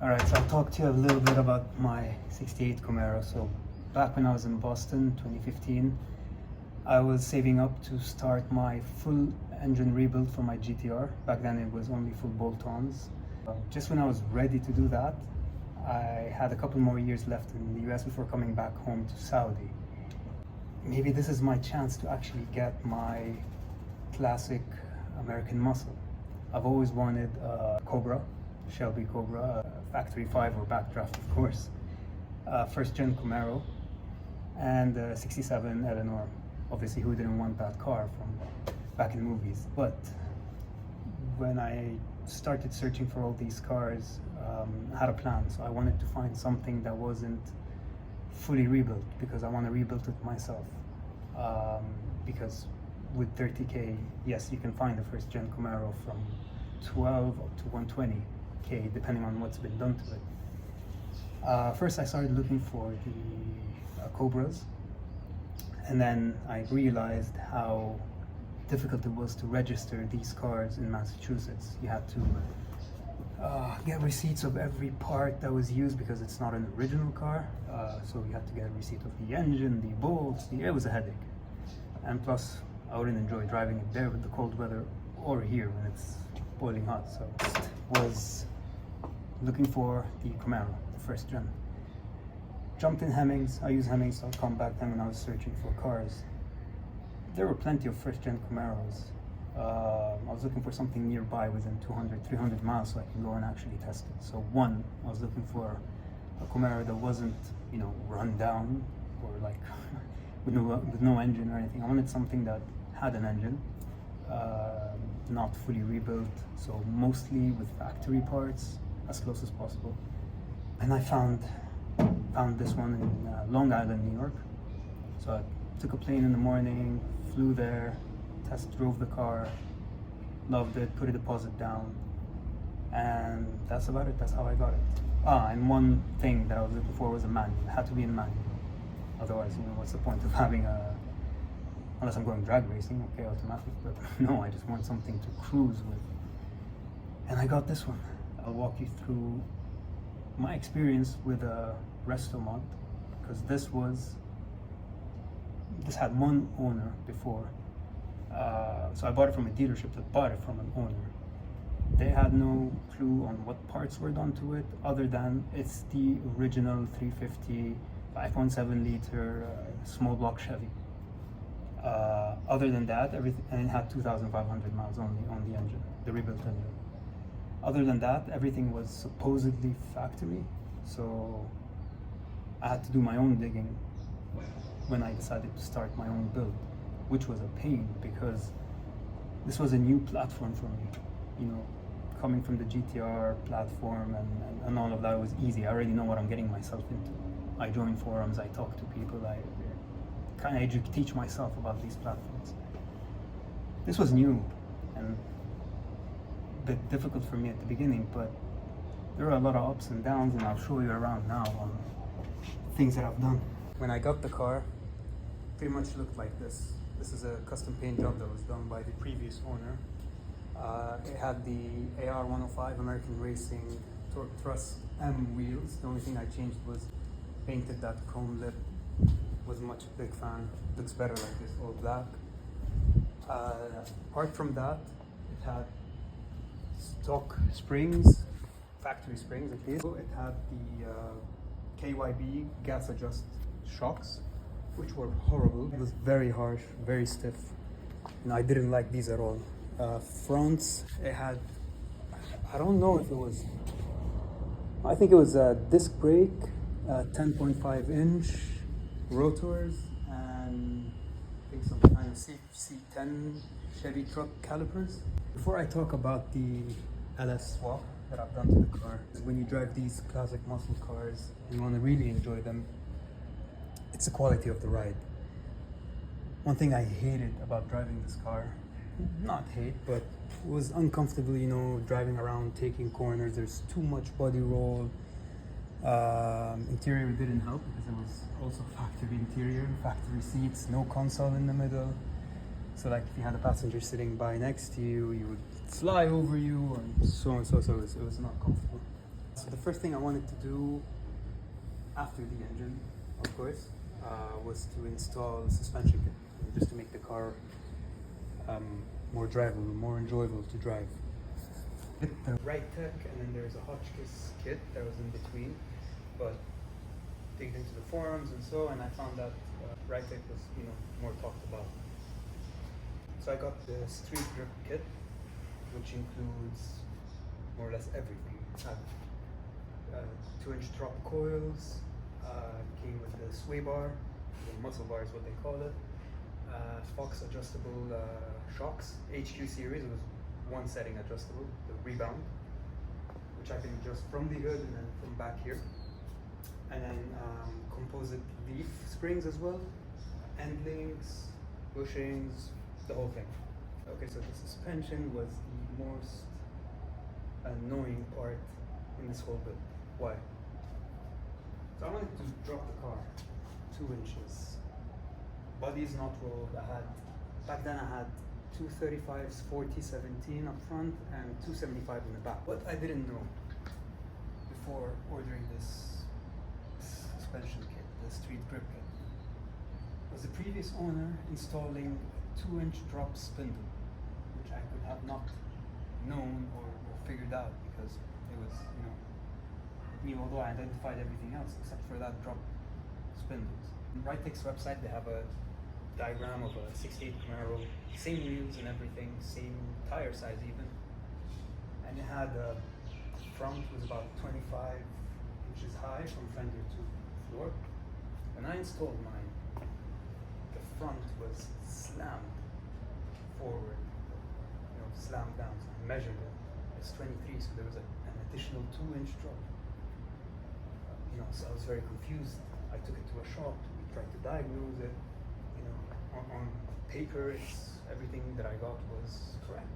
Alright, so I'll talk to you a little bit about my 68 Camaro. So back when I was in Boston, 2015, I was saving up to start my full engine rebuild for my GTR. Back then it was only full bolt-ons. Just when I was ready to do that, I had a couple more years left in the US before coming back home to Saudi. Maybe this is my chance to actually get my classic American muscle. I've always wanted a Cobra, Shelby Cobra, factory 5 or backdraft, of course, first gen Camaro, and 67 Eleanor. Obviously, who didn't want that car from back in the movies? But when I started searching for all these cars, I had a plan. So I wanted to find something that wasn't fully rebuilt, because I want to rebuild it myself. Because with 30K, yes, you can find the first gen Camaro from 12 to 120K, depending on what's been done to it. First, I started looking for the Cobras, and then I realized how difficult it was to register these cars in Massachusetts. You had to get receipts of every part that was used, because it's not an original car. So you had to get a receipt of the engine, the bolts. It was a headache. And plus, I wouldn't enjoy driving it there with the cold weather, or here when it's boiling hot. So I was looking for the Camaro, the first gen. Jumped in Hemmings. I used Hemmings.com back then when I was searching for cars. There were plenty of first gen Camaros. I was looking for something nearby within 200, 300 miles so I can go and actually test it. So one, I was looking for a Camaro that wasn't, run down or like with no engine or anything. I wanted something that had an engine, not fully rebuilt, so mostly with factory parts as close as possible. And I found this one in Long Island, New York. So I took a plane in the morning, flew there, test drove the car, loved it, put a deposit down, and that's about it. That's how I got it. And one thing that I was looking for was a manual. It had to be in manual. Otherwise, what's the point of having unless I'm going drag racing, okay, automatic, but no, I just want something to cruise with. And I got this one. I'll walk you through my experience with a resto-mod, because this had one owner before. So I bought it from a dealership that bought it from an owner. They had no clue on what parts were done to it, other than it's the original 350 5.7 liter small block Chevy. Other than that, everything, and it had 2,500 miles only on the engine, the rebuilt engine. Other than that, everything was supposedly factory, so I had to do my own digging when I decided to start my own build, which was a pain because this was a new platform for me. Coming from the GTR platform and all of that was easy. I already know what I'm getting myself into. I join forums, I talk to people, I kind of teach myself about these platforms. This was new and a bit difficult for me at the beginning, but there are a lot of ups and downs, and I'll show you around now on things that I've done. When I got the car, it pretty much looked like this. This is a custom paint job that was done by the previous owner. It had the AR-105 American Racing torque thrust M wheels. The only thing I changed was painted that chrome lip. Wasn't much a big fan. Looks better like this, all black. Apart from that, it had stock springs, factory springs at least. It had the KYB gas adjust shocks, which were horrible. It was very harsh, very stiff, and I didn't like these at all. Fronts, it had, I don't know if it was, I think it was a disc brake, 10.5 inch rotors, and I think some kind of C10 Chevy truck calipers. Before I talk about the LS swap that I've done to the car, when you drive these classic muscle cars and you want to really enjoy them, it's the quality of the ride. One thing I hated about driving this car, not hate, but was uncomfortable, driving around, taking corners. There's too much body roll. Interior didn't help because it was also factory interior, factory seats, no console in the middle. So like if you had a passenger sitting by next to you, you would fly over you and so on. So it was not comfortable. So the first thing I wanted to do after the engine, of course, was to install suspension kit, just to make the car more drivable, more enjoyable to drive. The right tech, and then there's a Hotchkiss kit that was in between, but digged into the forums and so, and I found that right tech was, more talked about. So I got the street grip kit, which includes more or less everything. 2-inch drop coils, came with the sway bar, the muscle bar is what they call it, Fox adjustable shocks, HQ series. It was one setting adjustable, the rebound, which I can adjust from the hood and then from back here. And then composite leaf springs as well, end links, bushings, the whole thing. Okay, so the suspension was the most annoying part in this whole build. Why? So I wanted to drop the car 2 inches. Body is not rolled. Back then I had 235s 40-17 up front and 275 in the back. What I didn't know before ordering this suspension kit, the street grip kit, was the previous owner installing a 2-inch drop spindle, which I could have not known or figured out because it was, new, although I identified everything else except for that drop spindles. On Rightech's website, they have a diagram of a 68 Camaro, same wheels and everything, same tire size even, and it had the front was about 25 inches high from fender to floor. When I installed mine, the front was slammed forward, slammed down. So I measured it. It's 23, so there was an additional 2-inch drop. So I was very confused. I took it to a shop. We tried to diagnose it. On paper, everything that I got was correct.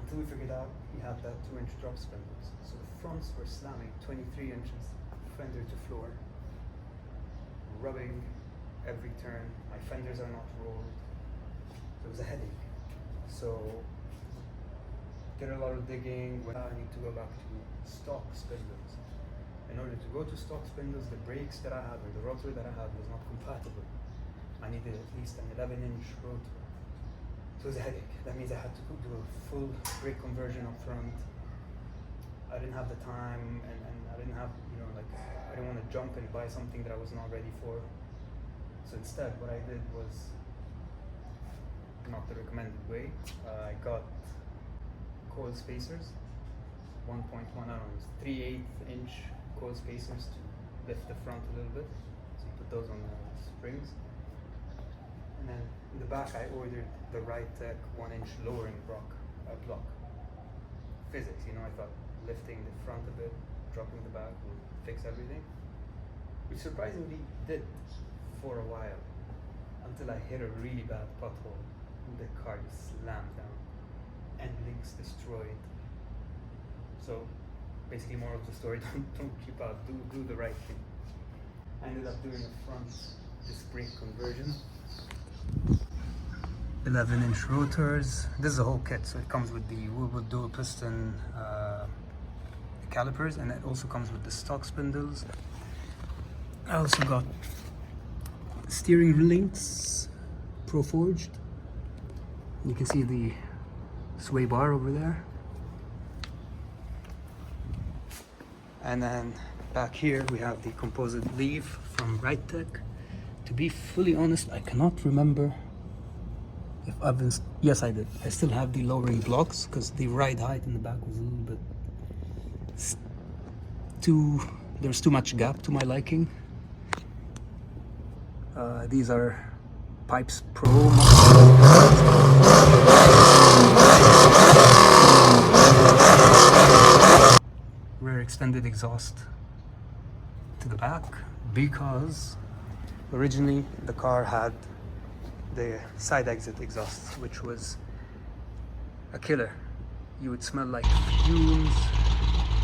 Until we figured out we had that 2-inch drop spindles. So the fronts were slamming 23 inches, fender to floor, rubbing every turn. My fenders are not rolled. So it was a headache. So did a lot of digging. I need to go back to stock spindles. In order to go to stock spindles, the brakes that I had or the rotor that I had was not compatible. I needed at least an 11-inch rotor. So it was a headache. That means I had to do a full brake conversion up front. I didn't have the time, and I didn't have, I didn't want to jump and buy something that I was not ready for. So instead, what I did was not the recommended way. I got coil spacers, 1.1, I don't know, 3/8-inch coil spacers to lift the front a little bit. So you put those on the springs. And then in the back, I ordered the Rightech 1-inch lowering block. Physics, I thought lifting the front a bit, dropping the back would fix everything. Which surprisingly did for a while, until I hit a really bad pothole. The car slammed down, end links destroyed. So basically, more of the story: don't keep out, do the right thing. I ended up doing a front disc brake conversion. 11-inch rotors. This is a whole kit, so it comes with the Woodwood dual piston calipers, and it also comes with the stock spindles. I also got steering links, Pro Forged. You can see the sway bar over there. And then back here we have the composite leaf from Rightech. To be fully honest, I cannot remember if I've been... Yes, I did. I still have the lowering blocks because the ride height in the back was a little bit there's too much gap to my liking. These are Pipes Pro. Rear extended exhaust to the back, because originally the car had the side exit exhaust, which was a killer. You would smell like fumes.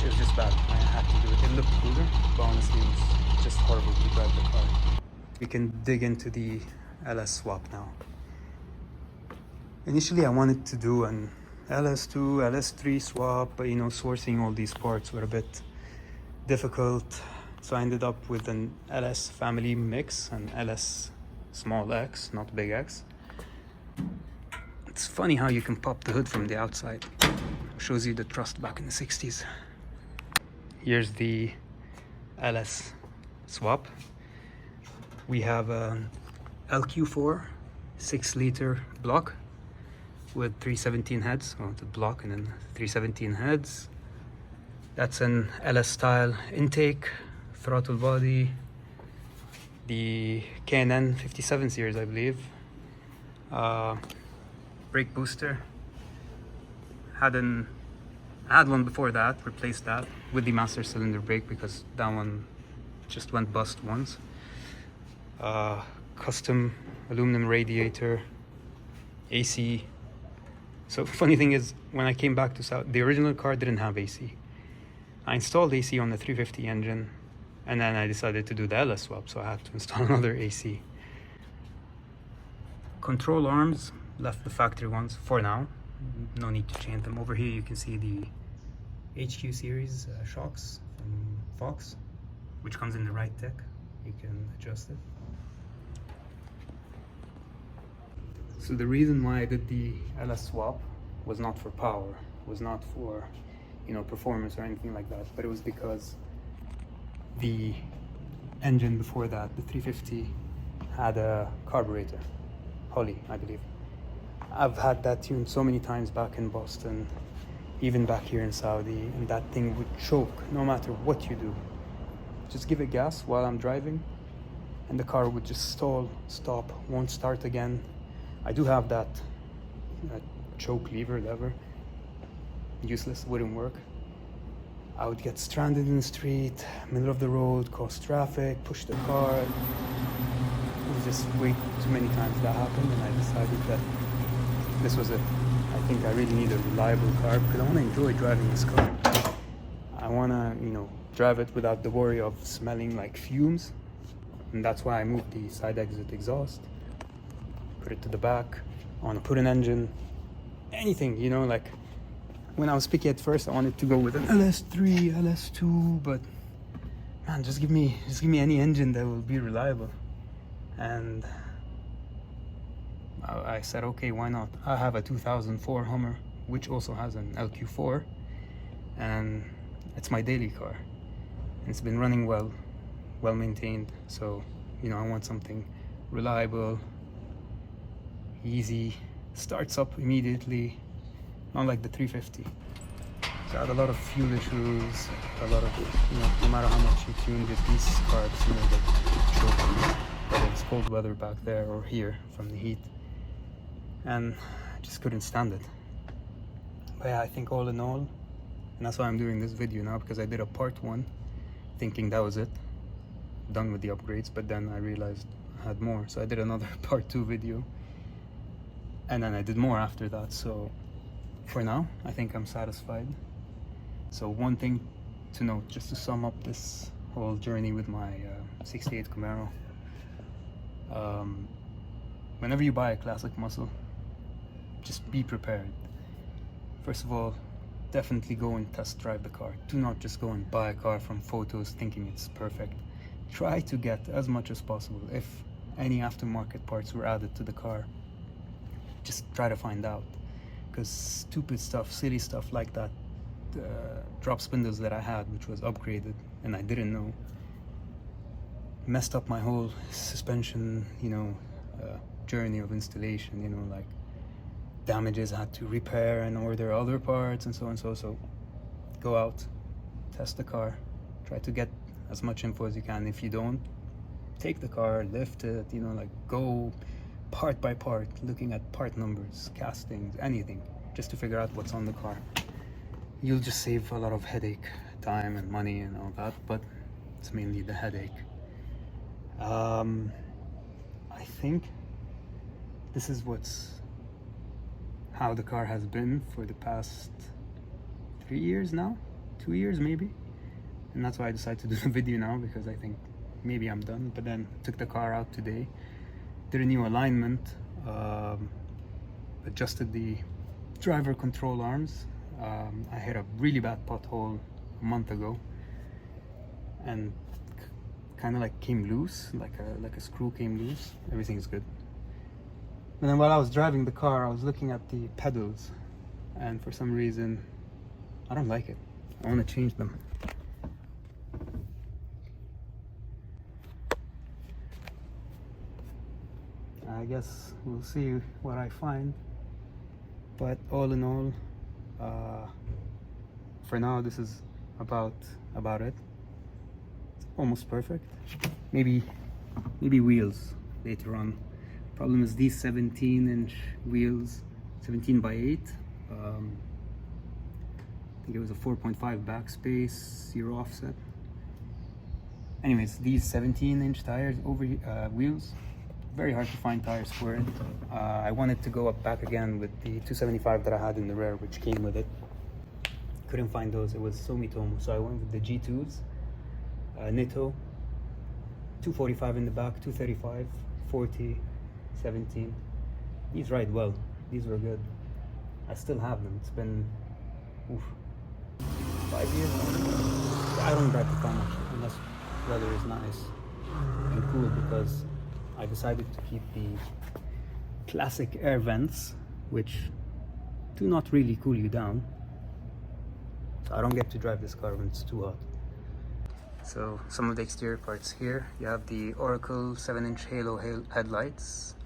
It was just bad. I had to do it. It looked cooler, but honestly it was just horrible to drive the car. We can dig into the LS swap now. Initially I wanted to do an LS2, LS3 swap, but you know, sourcing all these parts were a bit difficult. So I ended up with an LS family mix, an LS small X, not big X. It's funny how you can pop the hood from the outside. Shows you the trust back in the 60s. Here's the LS swap. We have an LQ4 6-liter block with 317 heads, or the block and then 317 heads. That's an LS style intake, throttle body, the K&N 57 series, I believe. Brake booster. I had one before that, replaced that with the master cylinder brake because that one just went bust once. Custom aluminum radiator, AC. So funny thing is, when I came back to South, the original car didn't have AC. I installed AC on the 350 engine, and then I decided to do the LS swap, so I had to install another AC. Control arms, left the factory ones for now. No need to change them. Over here you can see the HQ series shocks from Fox, which comes in the right tech. You can adjust it. So the reason why I did the LS swap was not for power, was not for, you know, performance or anything like that, but it was because the engine before that, the 350, had a carburetor, Holly, I believe. I've had that tuned so many times back in Boston, even back here in Saudi, and that thing would choke no matter what you do. Just give it gas while I'm driving, and the car would just stall, stop, won't start again. I do have that choke lever, useless, wouldn't work. I would get stranded in the street, middle of the road, cause traffic, push the car. It was just way too many times that happened, and I decided that this was it. I think I really need a reliable car because I want to enjoy driving this car. I want to, you know, drive it without the worry of smelling like fumes, and that's why I moved the side exit exhaust. Put it to the back. I want to put an engine, anything, you know, like when I was picky at first, I wanted to go with an LS3, LS2, but man, just give me any engine that will be reliable. And I said, okay, why not? I have a 2004 Hummer, which also has an LQ4, and it's my daily car. And it's been running well maintained. So, you know, I want something reliable, easy, starts up immediately, not like the 350. So I had a lot of fuel issues, a lot of, you know, no matter how much you tuned it, these carbs, you know, they choke, whether it's cold weather back there or here from the heat. And I just couldn't stand it. But yeah, I think all in all, and that's why I'm doing this video now, because I did a part 1 thinking that was it, done with the upgrades, but then I realized I had more, so I did another part 2 video, and then I did more after that. So for now, I think I'm satisfied. So one thing to note, just to sum up this whole journey with my 68 Camaro, whenever you buy a classic muscle, just be prepared. First of all, definitely go and test drive the car. Do not just go and buy a car from photos thinking it's perfect. Try to get as much as possible. If any aftermarket parts were added to the car, just try to find out. Because stupid stuff, silly stuff like that, drop spindles that I had, which was upgraded and I didn't know, messed up my whole suspension, you know, journey of installation, you know, like damages I had to repair and order other parts and so on. So go out, test the car, try to get as much info as you can. If you don't, take the car, lift it, you know, like go part by part, looking at part numbers, castings, anything, just to figure out what's on the car. You'll just save a lot of headache, time and money and all that, but it's mainly the headache. I think this is how the car has been for the past 3 years now, 2 years maybe, and that's why I decided to do the video now, because I think maybe I'm done. But then took the car out today, did a new alignment, adjusted the driver control arms. I hit a really bad pothole a month ago and kind of like came loose, like a screw came loose. Everything's good. And then while I was driving the car, I was looking at the pedals, and for some reason I don't like it. I want to change them. I guess we'll see what I find, but all in all, for now this is about it. It's almost perfect. Maybe wheels later on. Problem is these 17-inch wheels, 17 by 8. I think it was a 4.5 backspace, 0 offset. Anyways, these 17-inch tires over wheels, very hard to find tires for it. I wanted to go back again with the 275 that I had in the rear, which came with it. Couldn't find those. It was Sumitomo, so I went with the G2s, Nitto, 245 in the back, 235, 40, 17. These ride well. These were good. I still have them. It's been 5 years. I don't drive the car much unless weather is nice and cool, because I decided to keep the classic air vents, which do not really cool you down. So I don't get to drive this car when it's too hot. So some of the exterior parts here. You have the Oracle 7-inch halo headlights.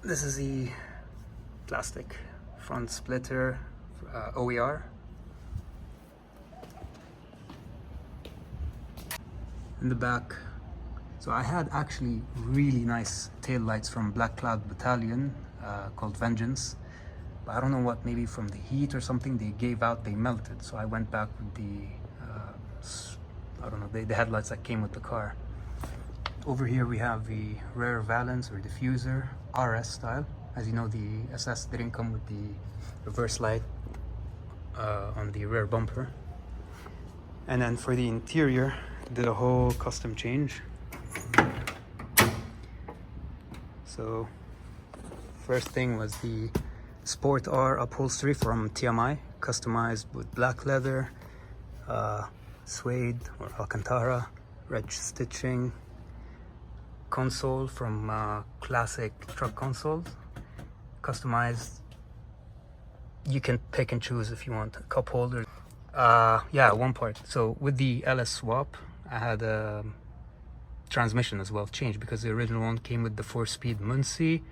This is the plastic front splitter, OER. In the back, so I had actually really nice tail lights from Black Cloud Battalion called Vengeance, but I don't know what, maybe from the heat or something they gave out, they melted. So I went back with the I don't know, the headlights that came with the car. Over here we have the rear valance or diffuser, RS style. As you know, the SS didn't come with the reverse light on the rear bumper. And then for the interior, did a whole custom change. So first thing was the Sport R upholstery from TMI, customized with black leather, suede or Alcantara, red stitching, console from classic truck consoles, customized. You can pick and choose if you want a cup holder. Yeah, one part. So with the LS swap, I had a transmission as well changed, because the original one came with the 4-speed Muncie.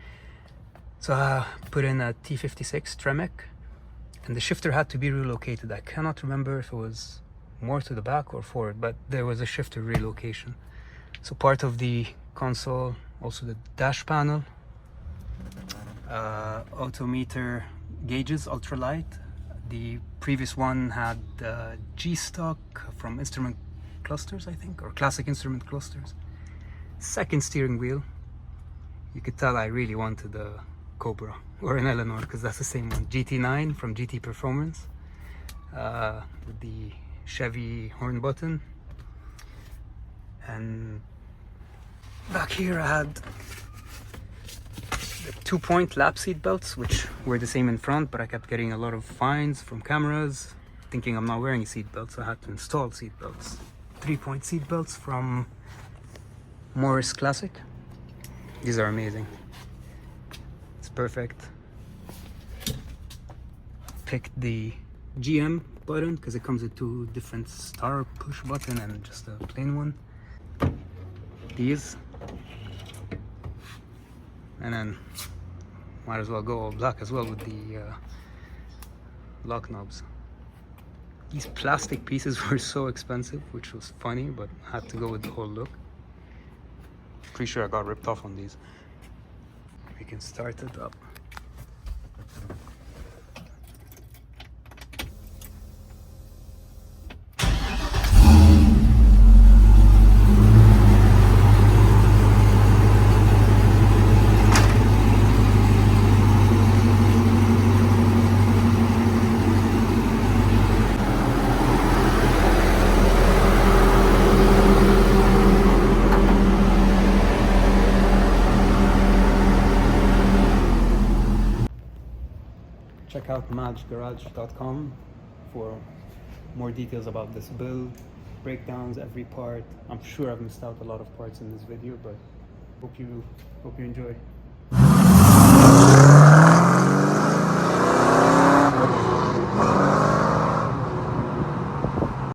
So I put in a T56 Tremec, and the shifter had to be relocated. I cannot remember if it was more to the back or forward, but there was a shifter relocation. So part of the console, also the dash panel, autometer gauges, ultralight. The previous one had G-Stock from Instrument Clusters, I think, or Classic Instrument Clusters. Second steering wheel. You could tell I really wanted a Cobra or an Eleanor, because that's the same one. GT9 from GT Performance, with the Chevy horn button. And back here I had the 2-point lap seat belts, which were the same in front, but I kept getting a lot of fines from cameras thinking I'm not wearing a seat belt, so I had to install seat belts. 3-point seat belts from Morris Classic. These are amazing. It's perfect. Picked the GM button because it comes with 2 different star push button and just a plain one. These, and then might as well go all black as well with the lock knobs. These plastic pieces were so expensive, which was funny, but I had to go with the whole look. Pretty sure I got ripped off on these. We can start it up. check out MAJJgarage.com for more details about this build, breakdowns, every part. I'm sure I've missed out a lot of parts in this video, but hope you enjoy.